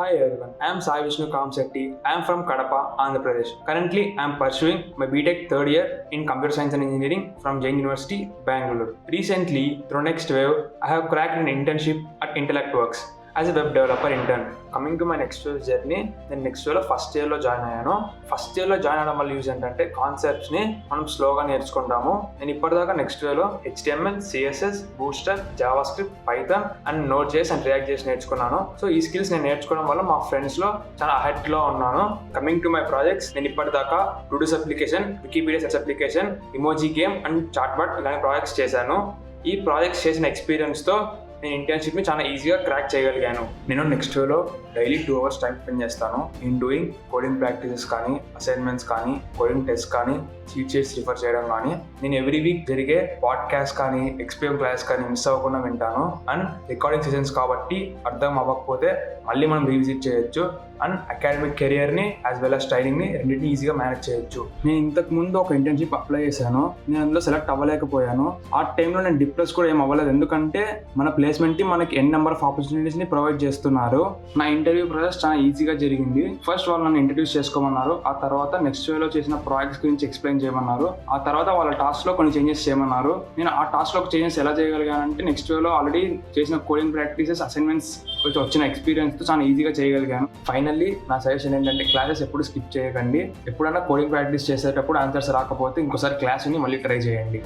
Hi everyone, I am Sai Vishnu Kamisetty. I am from Kadapa, Andhra Pradesh. Currently, I am pursuing my B.Tech third year in Computer Science and Engineering from Jain University, Bangalore. Recently, through NextWave, I have cracked an internship at Intellectworks as a Web Developer Intern. Coming to my NextWave journey, నేను NextWaveలో first ఇయర్లో join అయ్యాను. First ఇయర్లో join అవ్వడం వల్ల use ఏంటంటే కాన్సెప్ట్స్ని మనం స్లోగా నేర్చుకుంటాము. నేను ఇప్పటిదాకా NextWaveలో HTML, CSS, Bootstrap, JavaScript, Python and Node.js and React.js నేర్చుకున్నాను. సో ఈ స్కిల్స్ నేను నేర్చుకోవడం వల్ల మా ఫ్రెండ్స్లో చాలా అహెడ్లో ఉన్నాను. కమింగ్ టు మై ప్రాజెక్ట్స్, నేను ఇప్పటిదాకా to-dos application, Wikipedia search application, emoji game and chatbot ఇలాంటి ప్రాజెక్ట్స్ చేశాను. ఈ ప్రాజెక్ట్స్ చేసిన ఎక్స్పీరియన్స్తో నేను ఇంటర్న్షిప్ని చాలా ఈజీగా క్రాక్ చేయగలిగాను. నేను NextWaveలో డైలీ 2 hours టైం స్పెండ్ చేస్తాను ఇన్ డూయింగ్ కోడింగ్ ప్రాక్టీసెస్ కానీ, అసైన్మెంట్స్ కానీ, కోడింగ్ టెస్ట్ కానీ, చీట్ షీట్స్ రిఫర్ చేయడం కానీ. నేను ఎవ్రీ వీక్ జరిగే పాడ్కాస్ట్ కానీ, ఎక్స్పీఎం క్లాస్ కానీ మిస్ అవ్వకుండా వింటాను. అండ్ రికార్డింగ్ సెషన్స్ కాబట్టి అర్థం అవ్వకపోతే మళ్ళీ మనం రీవిజిట్ చేయొచ్చు. అండ్ అకాడమిక్ కెరియర్ని యాజ్ వెల్ as స్టైలింగ్ని రెండింటిని ఈజీగా మేనేజ్ చేయొచ్చు. నేను ఇంతకు ముందు ఒక ఇంటర్న్షిప్ అప్లై చేశాను. నేను అందులో సెలెక్ట్ అవ్వలేకపోయాను. ఆ టైంలో నేను డిప్రెస్ కూడా ఏం అవ్వలేదు, ఎందుకంటే మన ప్లేస్మెంట్కి మనకి ఎన్ నెంబర్ ఆఫ్ ఆపర్చునిటీస్ని ప్రొవైడ్ చేస్తున్నారు. నా ఇంటర్వ్యూ ప్రాసెస్ చాలా ఈజీగా జరిగింది. ఫస్ట్ వాళ్ళు నన్ను ఇంట్రడ్యూస్ చేసుకోమన్నారు. ఆ తర్వాత NextWaveలో చేసిన ప్రాజెక్ట్స్ గురించి ఎక్స్ప్లెయిన్ చేయమన్నారు. ఆ తర్వాత వాళ్ళ టాస్క్లో కొన్ని చేంజెస్ చేయమన్నారు. నేను ఆ టాస్క్లో చేంజెస్ ఎలా చేయగలిగానంటే NextWaveలో ఆల్రెడీ చేసిన కోడింగ్ ప్రాక్టీసెస్, అసైన్మెంట్స్ వచ్చిన ఎక్స్పీరియన్స్తో చాలా ఈజీగా చేయగలిగాను. ఫైనల్లీ నా సజెషన్ ఏంటంటే క్లాసెస్ ఎప్పుడు స్కిప్ చేయకండి. ఎప్పుడైనా కోడింగ్ ప్రాక్టీస్ చేసేటప్పుడు ఆన్సర్స్ రాకపోతే ఇంకోసారి క్లాస్ని మళ్ళీ ట్రై చేయండి.